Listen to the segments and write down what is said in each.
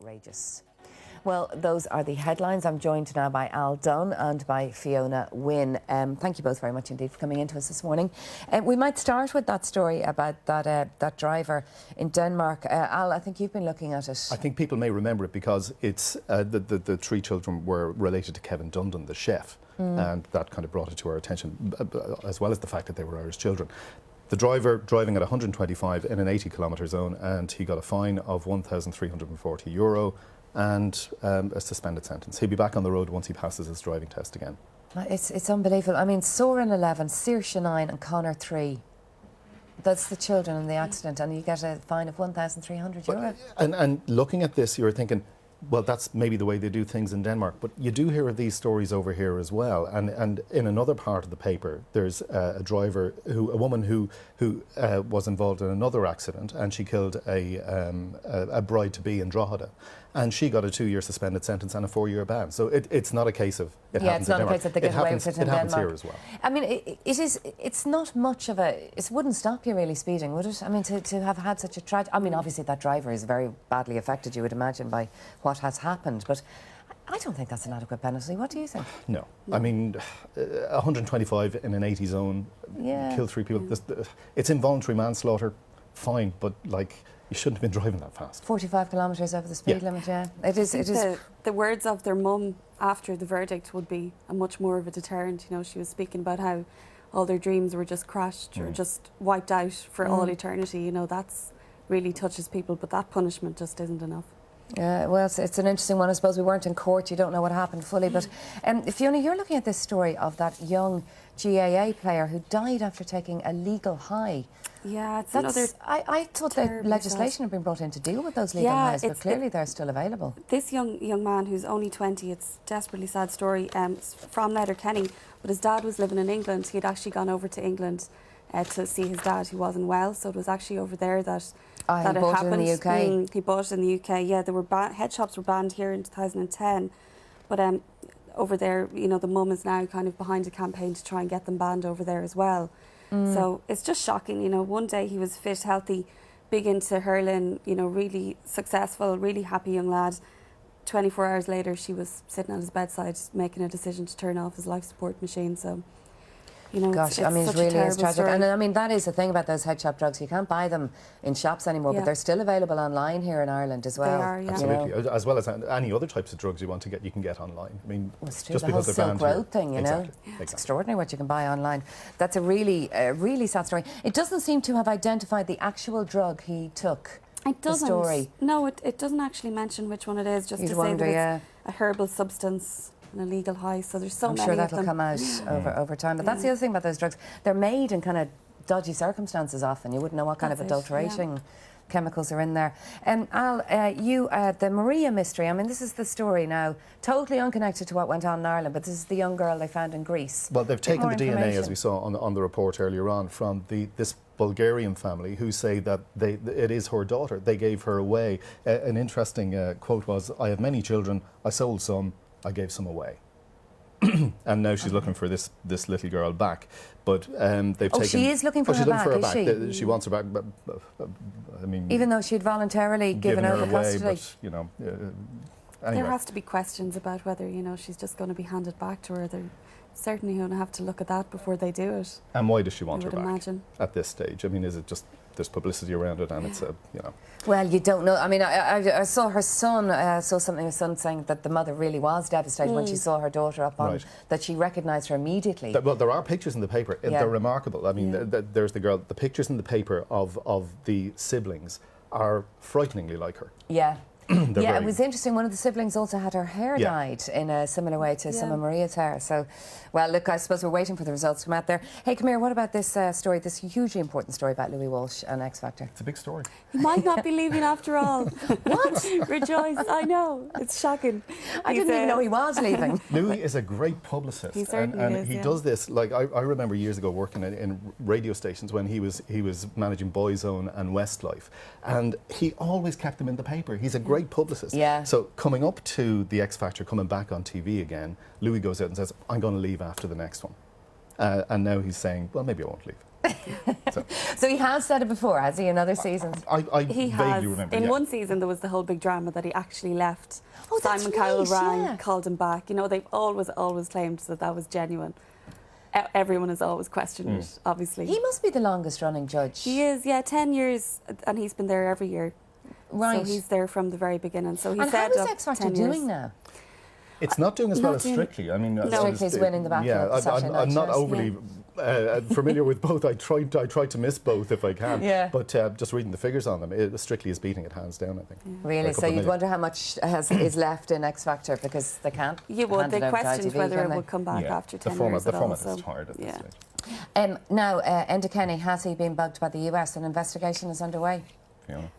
outrageous. Well, those are the headlines. I'm joined now by Al Dunne and by Fiona Wynne. Thank you both very much indeed for coming into us this morning. We might start with that story about that driver in Denmark. Al, I think you've been looking at it. I think people may remember it because it's the three children were related to Kevin Dunne, the chef, and that kind of brought it to our attention, as well as the fact that they were Irish children. The driver driving at 125 in an 80-kilometre zone, and he got a fine of €1,340 and a suspended sentence. He'll be back on the road once he passes his driving test again. It's unbelievable. I mean, Soren 11, Saoirse 9 and Connor 3. That's the children in the accident, and you get a fine of €1,300. And looking at this, you're thinking, well, that's maybe the way they do things in Denmark, but you do hear of these stories over here as well. And in another part of the paper, there's a woman who was involved in another accident, and she killed a bride-to-be in Drogheda, and she got a 2-year suspended sentence and a 4-year ban. So it's not a case of it happens in Denmark. It's not a case that they get away with it in Denmark. It happens here as well. I mean, it's not much of a... It wouldn't stop you really speeding, would it? I mean, to have had such a tragedy... I mean, obviously that driver is very badly affected, you would imagine, by what has happened, but I don't think that's an adequate penalty. What do you think? No. I mean, 125 in an 80 zone, kill 3 people. It's involuntary manslaughter, fine, but like, you shouldn't have been driving that fast. 45 kilometres over the speed limit, yeah. It is. The words of their mum after the verdict would be a much more of a deterrent. You know, she was speaking about how all their dreams were just crashed or just wiped out for all eternity. You know, that's really touches people, but that punishment just isn't enough. Yeah, well, it's an interesting one. I suppose we weren't in court, you don't know what happened fully, but Fiona, you're looking at this story of that young GAA player who died after taking a legal high. Yeah, it's another... I thought that legislation had been brought in to deal with those legal highs, but clearly they're still available. This young man who's only 20, it's a desperately sad story, from Letterkenny, but his dad was living in England. He had actually gone over to England to see his dad, who wasn't well, so it was actually over there that he bought it in the UK. He bought it in the UK. Yeah, there were head shops were banned here in 2010, but over there, you know, the mum is now kind of behind a campaign to try and get them banned over there as well. So it's just shocking. You know, one day he was fit, healthy, big into hurling. You know, really successful, really happy young lad. 24 hours later, she was sitting at his bedside making a decision to turn off his life support machine. So, you know, gosh, I mean, it really is tragic. And I mean, that is the thing about those head shop drugs. You can't buy them in shops anymore, but they're still available online here in Ireland as well. They are, yeah. Absolutely. You know? As well as any other types of drugs you want to get, you can get online. I mean, just because they're banned here. Silk Road thing, you know? It's extraordinary what you can buy online. That's a really sad story. It doesn't seem to have identified the actual drug he took. It doesn't. The story. No, it doesn't actually mention which one it is, just to say that it's a herbal substance, an illegal high, so there's so many of them. I'm sure that'll come out over time. But that's the other thing about those drugs. They're made in kind of dodgy circumstances often. You wouldn't know what kind of adulterating chemicals are in there. Al, the Maria mystery, I mean, this is the story now, totally unconnected to what went on in Ireland, but this is the young girl they found in Greece. Well, they've taken the DNA, as we saw on the report earlier on, from this Bulgarian family who say that it is her daughter. They gave her away. An interesting quote was, "I have many children, I sold some, I gave some away." And now she's looking for this little girl back, but they've taken... she is looking for her back, is she? She wants her back, but I mean... Even though she'd voluntarily given over custody. But, you know, anyway. There has to be questions about whether, you know, she's just going to be handed back to her. They're certainly going to have to look at that before they do it. And why does she want her back imagine. At this stage? I mean, is it just... there's publicity around it, and it's you know. Well, you don't know. I mean, I saw her son. Saw something. Her son saying that the mother really was devastated when she saw her daughter up on. That she recognised her immediately. Well, there are pictures in the paper. They're remarkable. I mean, there's the girl. The pictures in the paper of the siblings are frighteningly like her. Yeah. Yeah, it was interesting. One of the siblings also had her hair dyed in a similar way to some of Maria's hair. So, well, look, I suppose we're waiting for the results to come out there. Hey, come here, what about this story, this hugely important story about Louis Walsh and X Factor? It's a big story. He might not be leaving after all. What? Rejoice, I know. It's shocking. I didn't even know he was leaving. Louis is a great publicist. He certainly is, he does this, like, I remember years ago working in radio stations when he was managing Boyzone and Westlife. And he always kept them in the paper. He's a great publicist. Yeah. So coming up to the X Factor, coming back on TV again, Louis goes out and says, "I'm going to leave after the next one." And now he's saying, well, maybe I won't leave. So he has said it before, has he, in other seasons? I He vaguely has. remember. In yeah. one season, there was the whole big drama that he actually left. Oh, that's Simon Cowell right, rang, yeah. called him back. You know, they've always claimed that that was genuine. Everyone has always questioned it, obviously. He must be the longest running judge. He is, yeah, 10 years, and he's been there every year. Right. So he's there from the very beginning. So he And said how is of X Factor 10 years. doing now? It's not doing as well Not as doing- Strictly. I mean, No. Strictly's winning the battle Yeah, of the Saturday I'm night not shows. overly familiar with both. I try to miss both if I can. Yeah. But just reading the figures on them, Strictly is beating it hands down, I think. Really? By a So couple you'd million. wonder how much is left in X Factor because they can't. You would. hand They it over to questioned ITV, whether can it they? would come back Yeah, after the 10 format, years the at all. format So, is tired at this yeah. stage. Now, Enda Kenny, has he been bugged by the US? An investigation is underway. Fiona?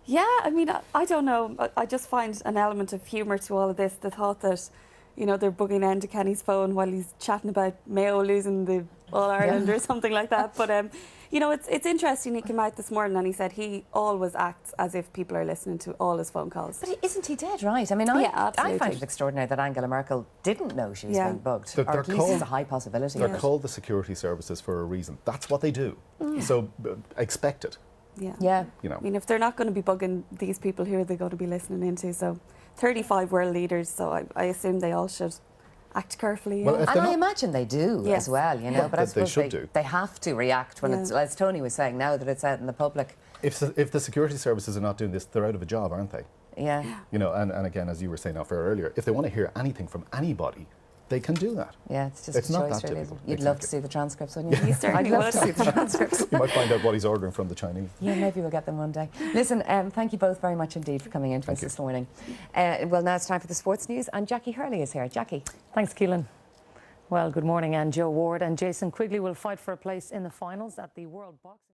Yeah, I mean, I don't know. I just find an element of humour to all of this. The thought that, you know, they're bugging Enda Kenny's phone while he's chatting about Mayo losing the All Ireland or something like that. But, you know, it's interesting. He came out this morning and he said he always acts as if people are listening to all his phone calls. But isn't he dead right? I mean, Yeah, I absolutely. find it extraordinary that Angela Merkel didn't know she was Yeah. being bugged. They're Or at least called- there's a high possibility. They're of it. called the security services for a reason. That's what they do. So expect it, Yeah. Yeah. you know. I mean, if they're not going to be bugging these people, who are they going to be listening into? So 35 world leaders, so I assume they all should act carefully. Well, yeah. if And they're I not- imagine they do Yes. as well, you know. Well, but I that they suppose should do. they have to react when Yeah. it's, as Tony was saying, now that it's out in the public. If the security services are not doing this, they're out of a job, aren't they? Yeah. You know, and again, as you were saying off air earlier, if they want to hear anything from anybody, they can do that. Yeah, it's just It's a not choice, that really. difficult. You'd love to Exactly. see the transcripts, wouldn't you? You certainly I'd love would. to see the transcripts. You might find out what he's ordering from the Chinese. Yeah, maybe we'll get them one day. Listen, thank you both very much indeed for coming in to us Thank you. this morning. Well, now it's time for the sports news, and Jackie Hurley is here. Jackie. Thanks, Keelin. Well, good morning. And Joe Ward and Jason Quigley will fight for a place in the finals at the World Boxing